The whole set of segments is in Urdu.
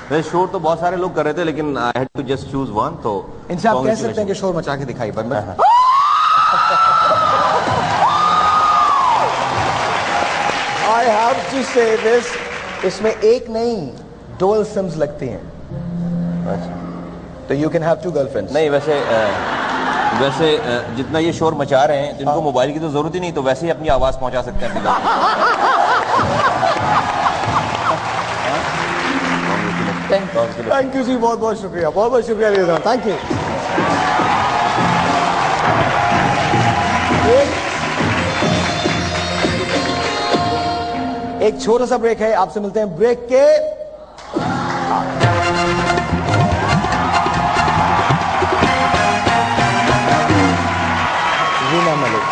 ویسے شور تو بہت سارے لوگ کر رہے تھے لیکن I had to just choose one. تو ان سے آپ کہہ سکتے ہیں کہ شور مچا کے دکھائی بند. I have to say this, اس میں ایک نہیں dual sims لگتی ہیں. تو you can have 2 girlfriends. نہیں ویسے جتنا یہ شور مچا رہے ہیں جن کو موبائل کی تو ضرورت ہی نہیں تو ویسے ہی اپنی آواز پہنچا سکتے ہیں. تھینک یو جی, بہت بہت شکریہ, بہت بہت شکریہ علی رضا, تھینک یو. ایک چھوٹا سا بریک ہے, آپ سے ملتے ہیں بریک کے. وینا Malik.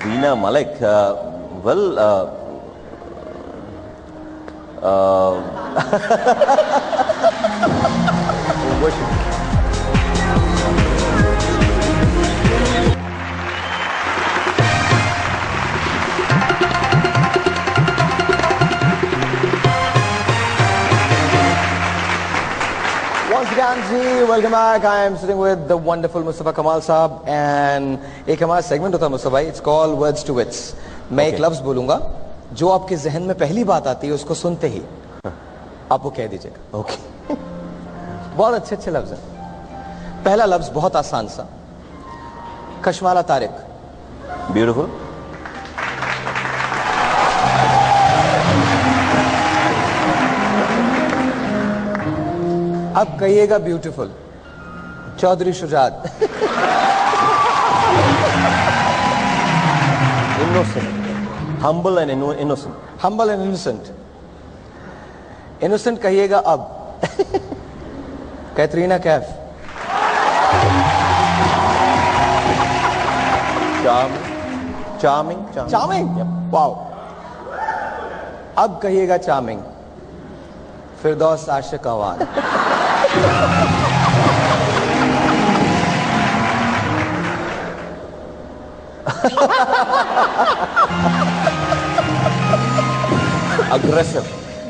Veena Malik, well, Once again, ji, welcome back. I am sitting with the wonderful Mustafa Kamal Saab, and ایک ہمارا segment ہوتا ہے مصطفیٰ بھائی, it's called Words to Wits. میں ایک لفظ بولوں گا, جو آپ کے ذہن میں پہلی بات آتی ہے اس کو سنتے ہی آپ وہ کہہ دیجئے گا. اوکے, بہت اچھے اچھے لفظ ہیں. پہلا لفظ بہت آسان سا, کشمالہ طارق. بیوٹیفل. اب کہیے گا beautiful. Chaudhry Shujaat. Innocent. Humble and innocent. Humble and innocent. Innocent کہیے گا اب. کیترینہ کیف. Charming. Wow. اب کہیے گا charming. فردوس عاشق آوان. اگریسو.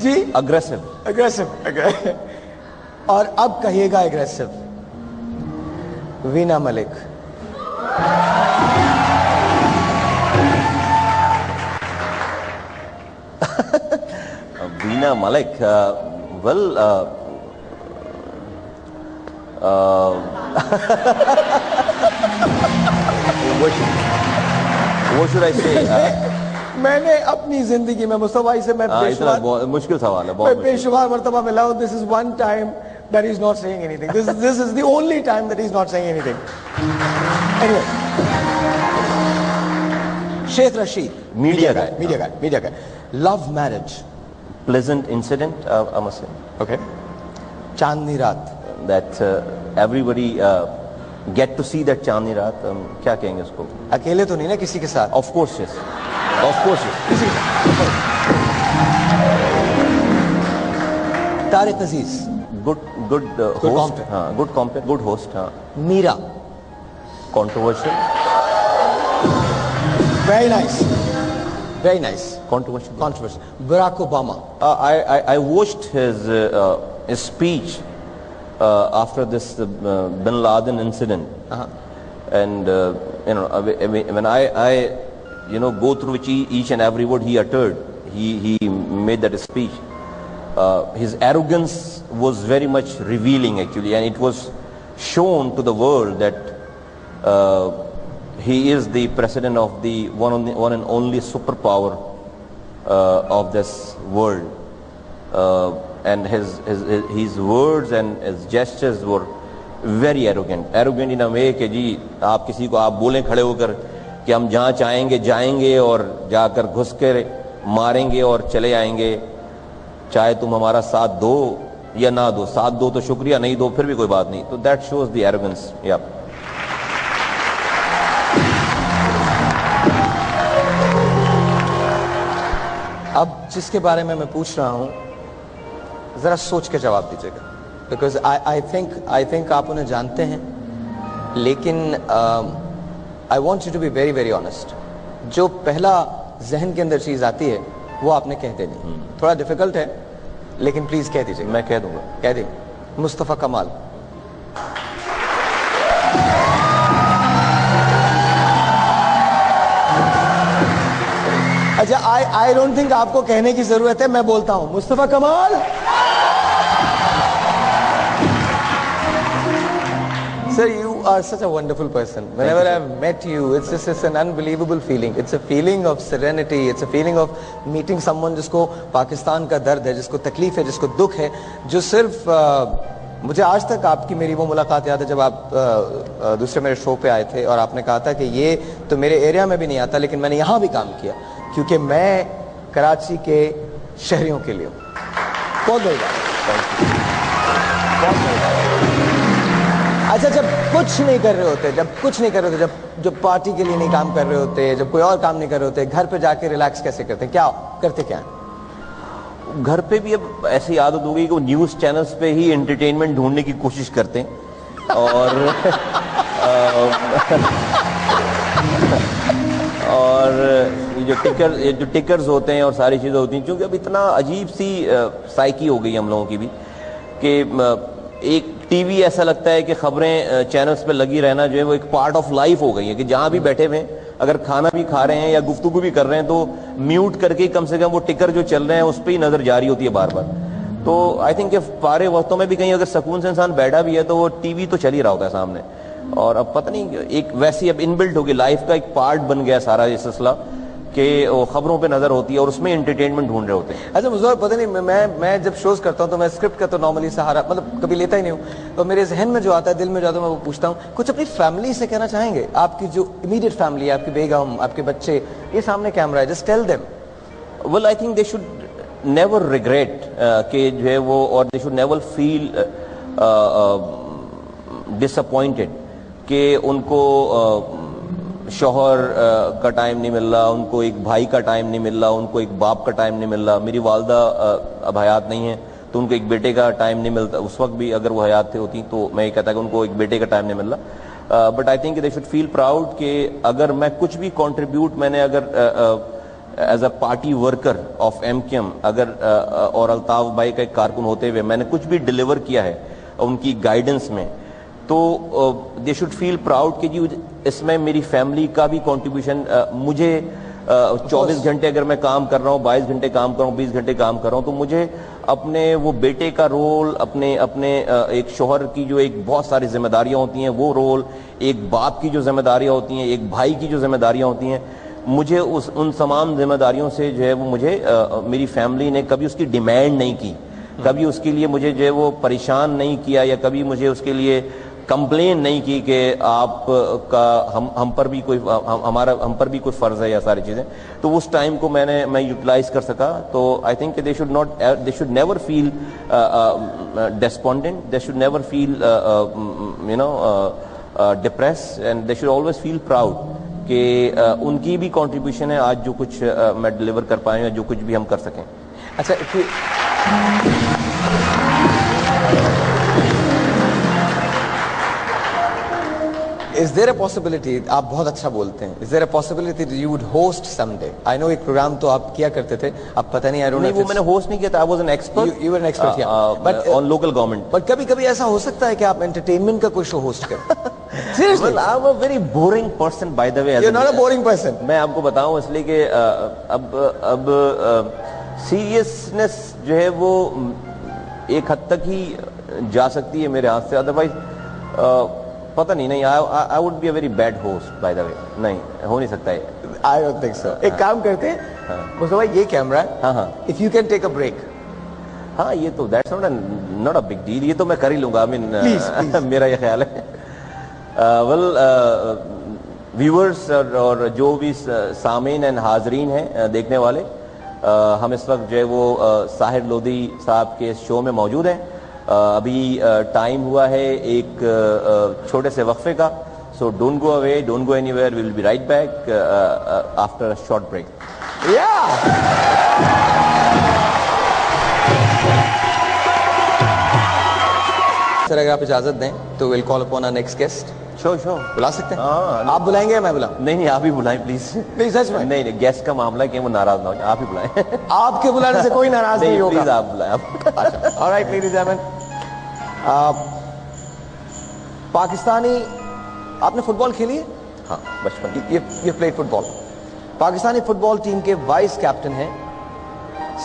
جی, اگریسو. اور اب کہیے گا aggressive. Veena Malik. Veena Malik, well, what should I say? میں نے اپنی زندگی میں مصطفیٰ سے میں مشکل سوال ہے, بے شمار مرتبہ ملا ہوں. This is one time that he's not saying anything. This is the only time that he's not saying anything. Anyway, Sheikh Rashid. Media guy. Love marriage. Pleasant incident, I must say. Okay. Chandni Raat. That everybody get to see that Chandni Raat. کیا کہیں گے اس کو؟ اکیلے تو نہیں نا, کسی کے ساتھ. Of course yes. کسی کے ساتھ. طارق عزیز. Good host. Good content. Good host. میرا. Controversial. Very nice. Controversial. Barack Obama. I watched his speech after this Bin Laden incident. And when I go through each and every word he uttered, he made that speech. His arrogance was very much revealing actually, and it was shown to the world that he is the president of the one and only superpower of this world. And his words and his gestures were very arrogant in a way کہ جی آپ کسی کو آپ بولیں کھڑے ہو کر کہ ہم جہاں چاہیں گے جائیں گے اور جا کر گھس کر ماریں گے اور چلے آئیں گے, چاہے تم ہمارا ساتھ دو یا نہ دو. ساتھ دو تو شکریہ, نہیں دو پھر بھی کوئی بات نہیں. تو that shows the arrogance. Yeah. اب جس کے بارے میں پوچھ رہا ہوں ذرا سوچ کے جواب دیجیے گا, بیکاز آئی تھنک آپ انہیں جانتے ہیں, لیکن I want you to be very very honest. جو پہلا ذہن کے اندر چیز آتی ہے وہ آپ نے کہہ دینی. تھوڑا ڈیفیکلٹ ہے لیکن پلیز کہہ دیجیے. میں کہہ دوں گا. کہہ دیں. مصطفیٰ کمال. اچھا آئی ڈونٹ تھنک آپ کو کہنے کی ضرورت ہے, میں بولتا ہوں مصطفیٰ کمال. Sir, you are such a wonderful person. Whenever I've met you, it's an unbelievable feeling. It's a feeling of serenity. It's a feeling of meeting someone جس کو پاکستان کا درد ہے, جس کو تکلیف ہے, جس کو دکھ ہے, جو صرف مجھے آج تک آپ کی میری وہ ملاقات یاد ہے جب آپ دوسرے میرے شو پہ آئے تھے اور آپ نے کہا تھا کہ یہ تو میرے ایریا میں بھی نہیں آتا لیکن میں نے یہاں بھی کام کیا کیونکہ میں کراچی کے شہریوں کے لیے ہوں. بہت بڑی بات. اچھا جب کچھ نہیں کر رہے ہوتے, جب پارٹی کے لیے نہیں کام کر رہے ہوتے, جب کوئی اور کام نہیں کر رہے ہوتے, گھر پہ جا کے ریلیکس کیسے کرتے ہیں, کیا کرتے کیا ہیں؟ گھر پہ بھی اب ایسی عادت ہو گئی کہ وہ نیوز چینلز پہ ہی انٹرٹینمنٹ ڈھونڈنے کی کوشش کرتے ہیں اور جو ٹکرز ہوتے ہیں اور ساری چیزیں ہوتی ہیں, چونکہ اب اتنا عجیب سی سائیکی ہو گئی ہم لوگوں کی بھی کہ ایک ٹی وی ایسا لگتا ہے کہ خبریں چینلز پہ لگی رہنا جو ہے وہ ایک پارٹ آف لائف ہو گئی ہے کہ جہاں بھی بیٹھے ہوئے ہیں اگر کھانا بھی کھا رہے ہیں یا گفتگو بھی کر رہے ہیں تو میوٹ کر کے کم سے کم وہ ٹکر جو چل رہے ہیں اس پہ ہی نظر جاری ہوتی ہے بار بار. تو آئی تھنک کہ فارغ وقتوں میں بھی کہیں اگر سکون سے انسان بیٹھا بھی ہے تو وہ ٹی وی تو چل ہی رہا ہوتا ہے سامنے, اور اب پتہ نہیں ایک ویسی اب ان بلٹ ہوگی لائف کا ایک پارٹ بن گیا سارا یہ سلسلہ کہ خبروں پہ نظر ہوتی ہے اور اس میں انٹرٹینمنٹ ڈھونڈ رہے ہوتے ہیں. اچھا مجھے پتہ نہیں, میں جب شوز کرتا ہوں تو میں اسکرپٹ کا تو نارملی سہارا مطلب کبھی لیتا ہی نہیں ہوں, تو میرے ذہن میں جو آتا ہے, دل میں جو آتا ہے, میں وہ پوچھتا ہوں کچھ اپنی فیملی سے کہنا چاہیں گے؟ آپ کی جو امیڈیٹ فیملی ہے, آپ کی بیگم, آپ کے بچے, یہ سامنے کیمرہ ہے, just tell them. Well I think they should never regret کہ جو ہے وہ, اور they should never feel disappointed کہ ان کو شوہر کا ٹائم نہیں مل رہا, ان کو ایک بھائی کا ٹائم نہیں مل رہا, ان کو ایک باپ کا ٹائم نہیں مل رہا. میری والدہ اب حیات نہیں ہے تو ان کو ایک بیٹے کا ٹائم نہیں ملتا, اس وقت بھی اگر وہ حیات تھے ہوتی تو میں یہ کہتا کہ ان کو ایک بیٹے کا ٹائم نہیں مل رہا. But I think they should feel proud کہ اگر میں کچھ بھی کنٹریبیوٹ میں نے اگر as a party worker of M Q M اگر اور الطاف بھائی کا ایک کارکن ہوتے ہوئے میں نے کچھ بھی ڈیلیور کیا ہے ان کی گائیڈنس میں, تو دے شوڈ فیل پراؤڈ کہ جی اس میں میری فیملی کا بھی کنٹریبیوشن, مجھے 24 گھنٹے اگر میں کام کر رہا ہوں, 22 گھنٹے کام کر رہا ہوں, 20 گھنٹے کام کر رہا ہوں, تو مجھے اپنے وہ بیٹے کا رول, اپنے ایک شوہر کی جو ایک بہت ساری ذمہ داریاں ہوتی ہیں وہ رول, ایک باپ کی جو ذمہ داریاں ہوتی ہیں, ایک بھائی کی جو ذمہ داریاں ہوتی ہیں, مجھے ان تمام ذمہ داریوں سے جو ہے وہ مجھے میری فیملی نے کبھی اس کی ڈیمانڈ نہیں کی, کبھی اس کے لیے مجھے جو ہے وہ پریشان نہیں کیا, یا کبھی مجھے اس کے لیے کمپلین نہیں کی کہ آپ کا ہم پر بھی کوئی فرض ہے یا ساری چیزیں. تو اس ٹائم کو میں یوٹیلائز کر سکا. تو I think they should never feel despondent, they should never feel depressed, and they should always feel proud کہ ان کی بھی کنٹریبیوشن ہے آج جو کچھ میں ڈلیور کر پائے یا جو کچھ بھی ہم کر سکیں. اچھا Is there a possibility, آپ بہت اچھا بولتے ہیں, is there a possibility that you would host someday? I know ایک پروگرام تو آپ کیا کرتے تھے, اب پتہ نہیں, I don't know. نہیں, وہ میں نے ہوسٹ نہیں کیا تھا, I was an expert. You were an expert, yeah. But on local government. But کبھی ایسا ہو سکتا ہے کہ آپ انٹرٹینمنٹ کا کوئی شو ہوسٹ کریں؟ Seriously? Well, I'm a very boring person by the way. You're not a boring person. میں آپ کو بتاؤں اس لیے کہ اب سیریسنس جو ہے وہ ایک حد تک ہی جا سکتی ہے میرے ہاتھ سے, ادروائز پتہ نہیں, I would be a very bad host by the way. نہیں ہو نہیں سکتا ہے. I don't think so. ایک کام کرتے ہیں مصطفیٰ بھائی, یہ کیمرہ ہے, ہاں ہاں, if you can take a break. ہاں یہ تو that's not a big deal, یہ تو میں کر ہی لوں گا. I mean میرا یہ خیال ہے. well viewers اور جو بھی سامعین and حاضرین ہیں دیکھنے والے, ہم اس وقت جو ہے وہ ساحر لودھی صاحب کے شو میں موجود ہیں. ابھی ٹائم ہوا ہے ایک چھوٹے سے وقفے کا, so don't go away, don't go anywhere, we will be right back after a short break. Sir اگر آپ اجازت دیں تو we'll call upon our next guest. Show بلا سکتے ہیں؟ ہاں آپ بلائیں گے یا میں بلاؤں؟ نہیں آپ ہی بلائیں پلیز. پلیز سچ میں؟ نہیں گیسٹ کا معاملہ ہے کہ وہ ناراض نہ ہو جائے, آپ ہی بلائیں. آپ کے بلانے سے کوئی ناراض نہیں ہوگا. پلیز آپ بلائیں. آلرائٹ لیڈیز اینڈ پاکستانی, آپ نے فٹ بال کھیلی ہے؟ ہاں بچپن. یہ پلیڈ فٹ بال. پاکستانی فٹ بال ٹیم کے وائس کیپٹن ہیں.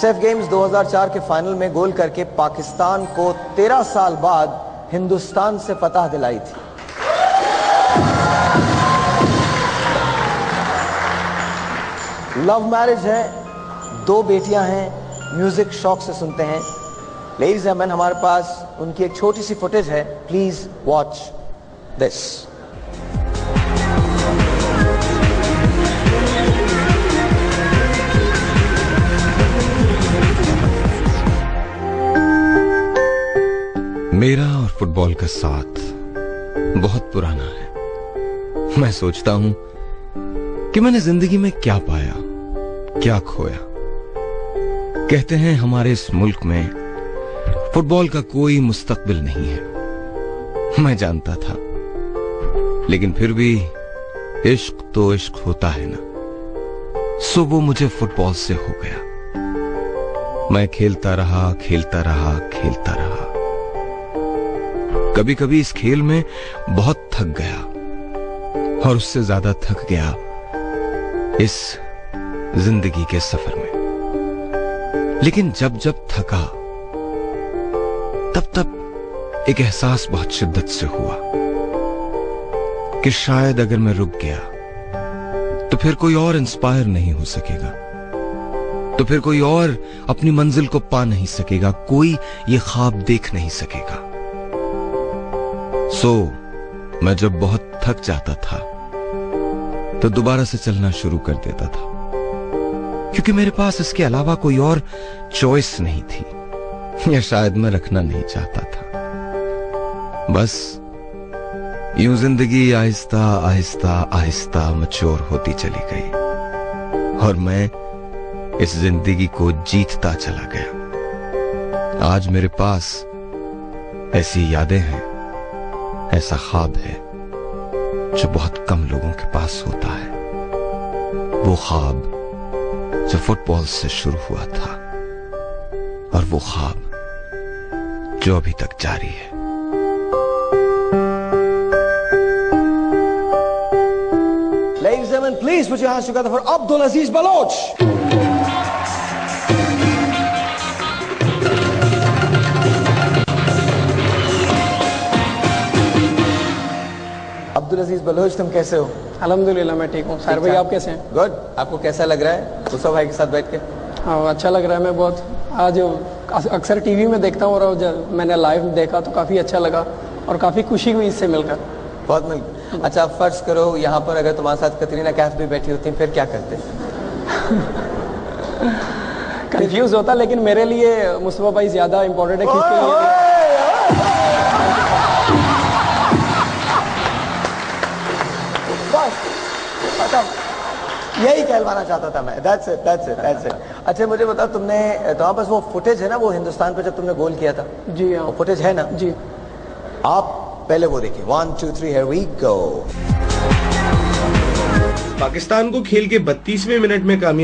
سیف گیمز 2004 کے فائنل میں گول کر کے پاکستان کو 13 سال بعد ہندوستان سے فتح دلائی تھی. لو میرج ہے, 2 بیٹیاں ہیں, میوزک شوق سے سنتے ہیں. لیڈیز اینڈ مین, ہمارے پاس ان کی ایک چھوٹی سی فوٹیج ہے. Please watch this. میرا اور فٹ بال کا ساتھ بہت پرانا ہے. میں سوچتا ہوں کہ میں نے زندگی میں کیا پایا, کیا کھویا. کہتے ہیں ہمارے اس ملک میں فٹ بال کا کوئی مستقبل نہیں ہے. میں جانتا تھا, لیکن پھر بھی عشق تو عشق ہوتا ہے نا. سو وہ مجھے فٹ بال سے ہو گیا. میں کھیلتا رہا, کھیلتا رہا, کھیلتا رہا. کبھی کبھی اس کھیل میں بہت تھک گیا, اور اس سے زیادہ تھک گیا اس زندگی کے سفر میں. لیکن جب تھکا تب ایک احساس بہت شدت سے ہوا کہ شاید اگر میں رک گیا تو پھر کوئی اور انسپائر نہیں ہو سکے گا, تو پھر کوئی اور اپنی منزل کو پا نہیں سکے گا, کوئی یہ خواب دیکھ نہیں سکے گا. سو میں جب بہت تھک جاتا تھا تو دوبارہ سے چلنا شروع کر دیتا تھا, کیونکہ میرے پاس اس کے علاوہ کوئی اور چوائس نہیں تھی, یا شاید میں رکھنا نہیں چاہتا تھا. بس یوں زندگی آہستہ آہستہ آہستہ مچور ہوتی چلی گئی, اور میں اس زندگی کو جیتتا چلا گیا. آج میرے پاس ایسی یادیں ہیں, ایسا خواب ہے جو بہت کم لوگوں کے پاس ہوتا ہے. وہ خواب جو فٹ بال سے شروع ہوا تھا, اور وہ خواب جو ابھی تک جاری ہے. Ladies and gentlemen, please put your hands together for Abdulaziz Baloch. Abdul Aziz Baloch, تم کیسے ہو؟ الحمدللہ میں ٹھیک ہوں. سار بھائی آپ کیسے ہیں؟ گڈ. آپ کو کیسا لگ رہا ہے مصطفیٰ بھائی کے ساتھ بیٹھ کے؟ اچھا لگ رہا ہے. میں بہت آج اکثر ٹی وی میں دیکھتا ہوں, اور جب میں نے لائیو دیکھا تو کافی اچھا لگا اور کافی خوشی ہوئی اس سے مل کر. بہت مل. اچھا فرض کرو یہاں پر اگر تمہارے ساتھ کترینہ کیف بھی بیٹھی ہوتی پھر کیا کرتے؟ کنفیوز ہوتا, لیکن میرے لیے مصطفیٰ بھائی زیادہ امپورٹنٹ ہے کیونکہ یہی کہلوانا چاہتا تھا میں. That's it. اچھا مجھے بتاؤ, تم نے تمہارے پاس وہ فوٹیج ہے نا, وہ ہندوستان پہ جب تم نے گول کیا تھا؟ جی ہاں, وہ فوٹیج ہے نا؟ جی. آپ پہلے وہ دیکھیں. 1 2 3 here we go. پاکستان کو کھیل کے 32ویں منٹ میں کامیاب